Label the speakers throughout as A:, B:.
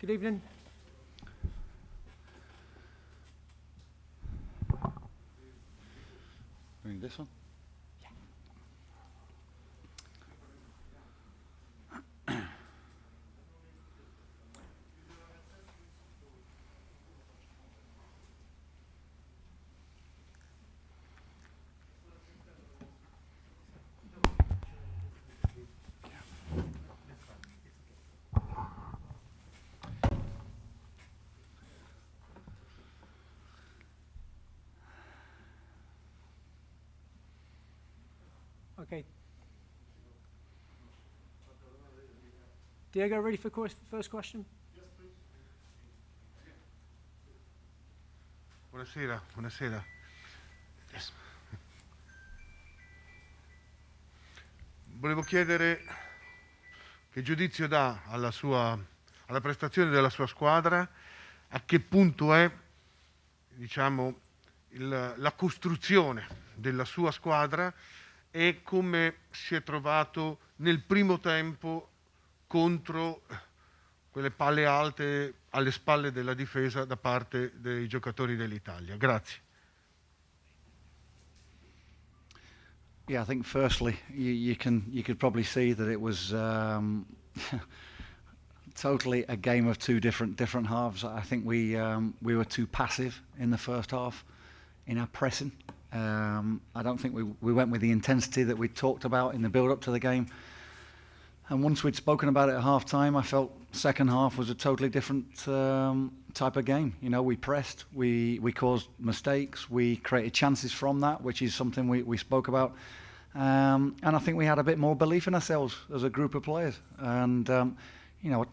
A: Good evening.
B: Doing this one?
A: Okay. Diego, ready for first question?
C: Buonasera, buonasera. Yes. Volevo chiedere che giudizio dà alla prestazione della sua squadra, a che punto è, diciamo, la costruzione della sua squadra e come si è trovato nel primo tempo contro quelle palle alte alle spalle della difesa da parte dei giocatori dell'Italia. Grazie.
B: Yeah, I think firstly you could probably see that it was totally a game of two different halves. I think we were too passive in the first half in our pressing. I don't think we went with the intensity that we talked about in the build-up to the game. And once we'd spoken about it at half-time, I felt second half was a totally different type of game. You know, we pressed, we caused mistakes, we created chances from that, which is something we spoke about. And I think we had a bit more belief in ourselves as a group of players. And, you know,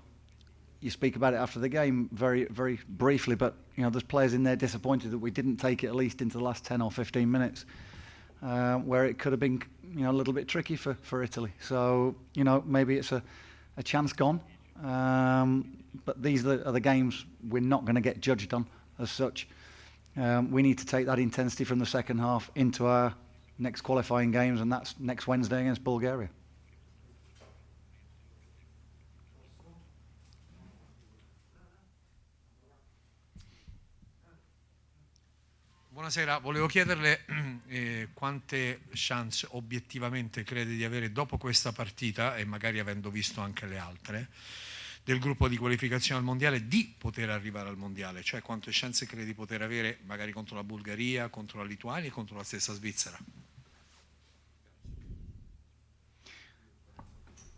B: you speak about it after the game very, very briefly, but, you know, there's players in there disappointed that we didn't take it at least into the last 10 or 15 minutes, where it could have been, you know, a little bit tricky for Italy. So, you know, maybe it's a chance gone. But these are the games we're not going to get judged on as such. We need to take that intensity from the second half into our next qualifying games, and that's next Wednesday against Bulgaria.
D: Buonasera, volevo chiederle quante chance obiettivamente crede di avere dopo questa partita, e magari avendo visto anche le altre, del gruppo di qualificazione al Mondiale di poter arrivare al Mondiale, cioè quante chance crede di poter avere magari contro la Bulgaria, contro la Lituania e contro la stessa Svizzera?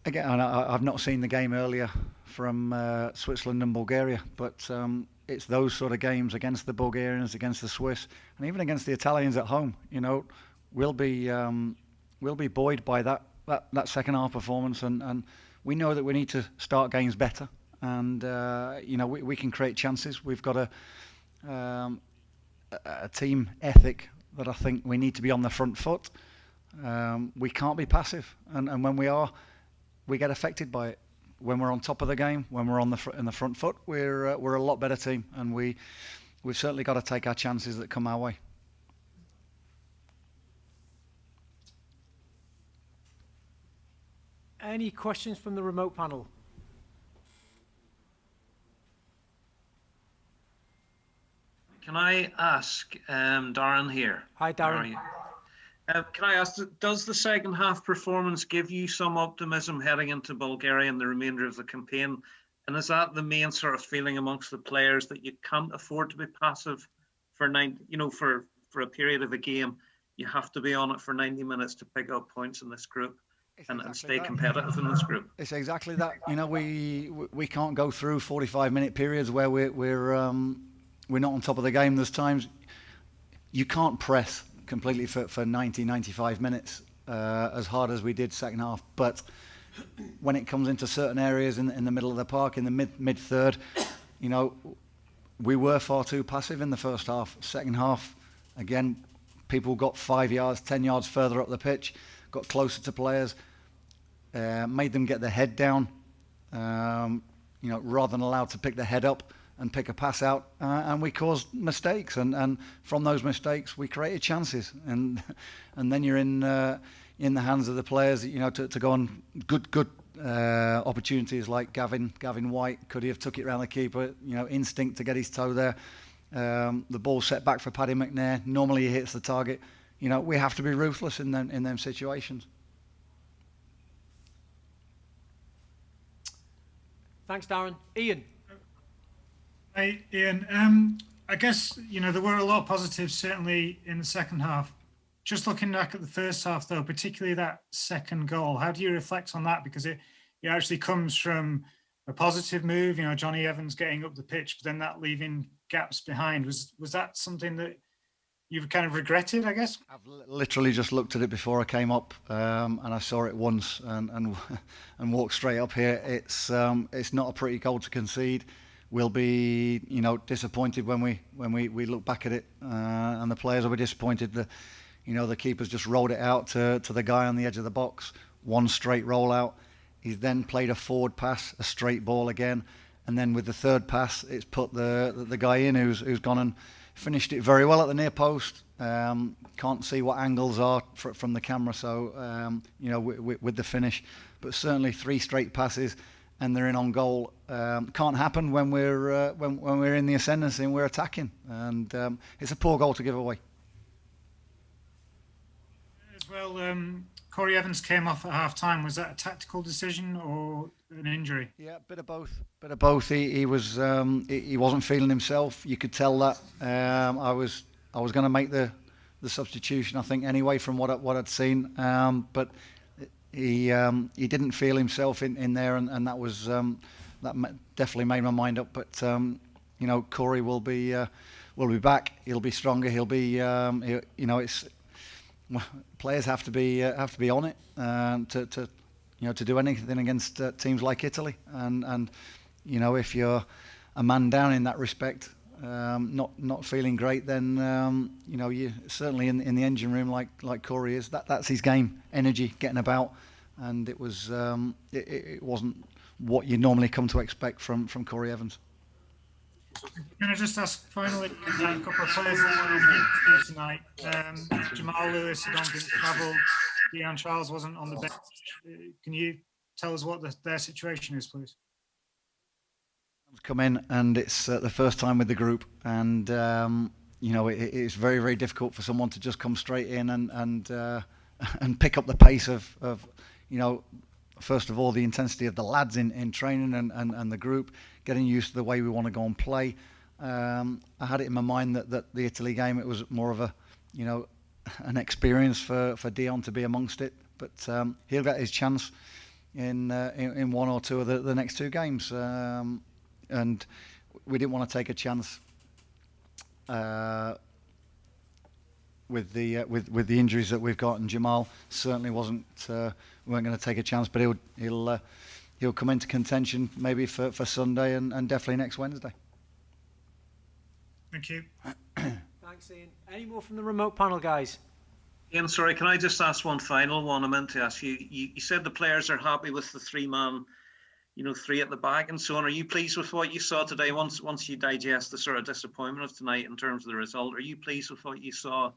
B: Again, I've not seen the game earlier from Switzerland and Bulgaria, but it's those sort of games against the Bulgarians, against the Swiss, and even against the Italians at home. You know, we'll be buoyed by that second half performance, and we know that we need to start games better, and you know, we can create chances. We've got a team ethic that I think we need to be on the front foot. We can't be passive, and when we are, we get affected by it. When we're on top of the game, when we're in the front foot, we're a lot better team, and we've certainly got to take our chances that come our way.
A: Any questions from the remote panel?
E: Can I ask, Darren here?
A: Hi, Darren.
E: Can I ask, does the second half performance give you some optimism heading into Bulgaria and the remainder of the campaign? And is that the main sort of feeling amongst the players, that you can't afford to be passive for a period of a game? You have to be on it for 90 minutes to pick up points in this group and stay competitive in this group.
B: It's exactly that. You know, we can't go through 45-minute periods where we're not on top of the game. There's times you can't press completely for 95 minutes as hard as we did second half, but when it comes into certain areas in the middle of the park, in the mid third, you know, we were far too passive in the first half. Second half, again, people got 5 yards, 10 yards further up the pitch, got closer to players, made them get their head down, you know, rather than allowed to pick the head up and pick a pass out, and we caused mistakes, and from those mistakes we created chances, and then you're in the hands of the players, you know, to go on good opportunities like Gavin White. Could he have took it round the keeper? You know, instinct to get his toe there. The ball set back for Paddy McNair. Normally he hits the target. You know, we have to be ruthless in them situations.
A: Thanks, Darren. Ian.
F: Hey, Ian. I guess, you know, there were a lot of positives certainly in the second half. Just looking back at the first half, though, particularly that second goal, how do you reflect on that? Because it actually comes from a positive move, you know, Johnny Evans getting up the pitch, but then that leaving gaps behind. Was that something that you've kind of regretted, I guess?
B: I've literally just looked at it before I came up, and I saw it once and walked straight up here. It's not a pretty goal to concede. We'll be, you know, disappointed when we look back at it, and the players will be disappointed that, you know, the keeper's just rolled it out to the guy on the edge of the box. One straight roll out. He's then played a forward pass, a straight ball again, and then with the third pass, it's put the guy in who's gone and finished it very well at the near post. Can't see what angles are from the camera, so you know, with the finish, but certainly 3 straight passes and they're in on goal. Can't happen when we're in the ascendancy and we're attacking, and it's a poor goal to give away.
F: As well, Corey Evans came off at half-time. Was that a tactical decision or an injury?
B: Yeah, bit of both. He was he wasn't feeling himself. You could tell that. I was going to make the substitution, I think, anyway, from what I'd seen. But he didn't feel himself in there, and that was definitely made my mind up. But you know, Corey will be back. He'll be stronger. He'll be you know, it's players have to be on it to you know, to do anything against teams like Italy, and you know, if you're a man down in that respect, not feeling great, then you know, you certainly in the engine room like Corey is, that's his game, energy, getting about, and it was it wasn't what you normally come to expect from Corey Evans.
F: Can I just ask finally a couple of players that tonight? Jamal Lewis, I don't think travelled. Dejan Charles wasn't on the bench. Can you tell us what their situation is, please?
B: Come in, and it's the first time with the group, and you know, it's very, very difficult for someone to just come straight in and pick up the pace of you know, first of all, the intensity of the lads in training and the group, getting used to the way we want to go and play. I had it in my mind that the Italy game, it was more of a, you know, an experience for Dion to be amongst it, but he'll get his chance in one or two of the next 2 games, and we didn't want to take a chance with the injuries that we've got, and Jamal certainly wasn't. We weren't going to take a chance, but he'll come into contention maybe for Sunday and definitely next Wednesday.
F: Thank you.
A: Thanks, Ian. Any more from the remote panel, guys?
E: Ian, sorry, can I just ask one final one? I meant to ask you. You said the players are happy with the 3-man, you know, 3 at the back and so on. Are you pleased with what you saw today? Once you digest the sort of disappointment of tonight in terms of the result, are you pleased with what you saw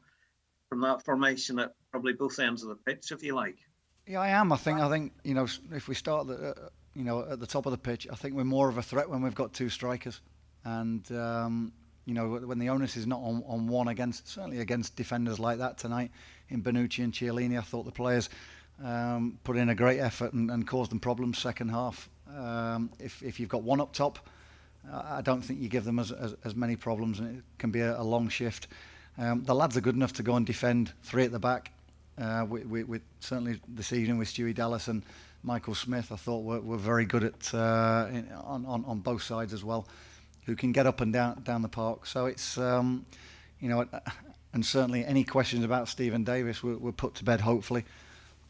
E: from that formation at probably both ends of the pitch, if you like?
B: Yeah, I am. I think you know, if we start you know, at the top of the pitch, I think we're more of a threat when we've got 2 strikers, and you know, when the onus is not on one certainly against defenders like that tonight in Bonucci and Chiellini. I thought the players put in a great effort and caused them problems second half. If you've got one up top, I don't think you give them as many problems, and it can be a long shift. The lads are good enough to go and defend 3 at the back. With certainly this evening with Stewie Dallas and Michael Smith, I thought were very good at on both sides as well, who can get up and down the park. So it's you know, and certainly any questions about Stephen Davis were put to bed, hopefully.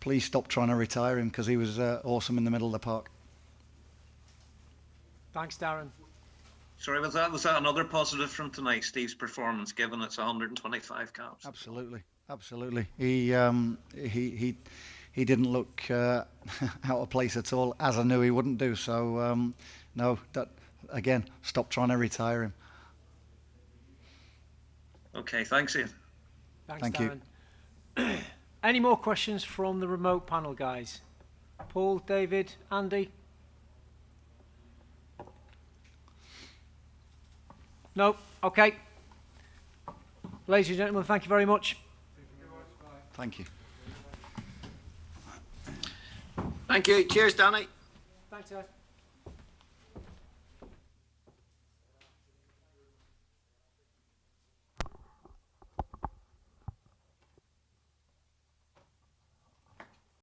B: Please stop trying to retire him, because he was awesome in the middle of the park.
A: Thanks, Darren.
E: Sorry, was that another positive from tonight, Steve's performance, given it's 125 caps?
B: Absolutely. He didn't look out of place at all, as I knew he wouldn't do. So no, that again, stop trying to retire him.
E: Okay, thanks, Ian.
A: Thanks,
B: Thank
A: Darren. Any more questions from the remote panel, guys? Paul, David, Andy? No? Okay. Ladies and gentlemen, thank you very much.
B: Thank you.
G: Thank you. Cheers, Danny.
A: Thanks, guys.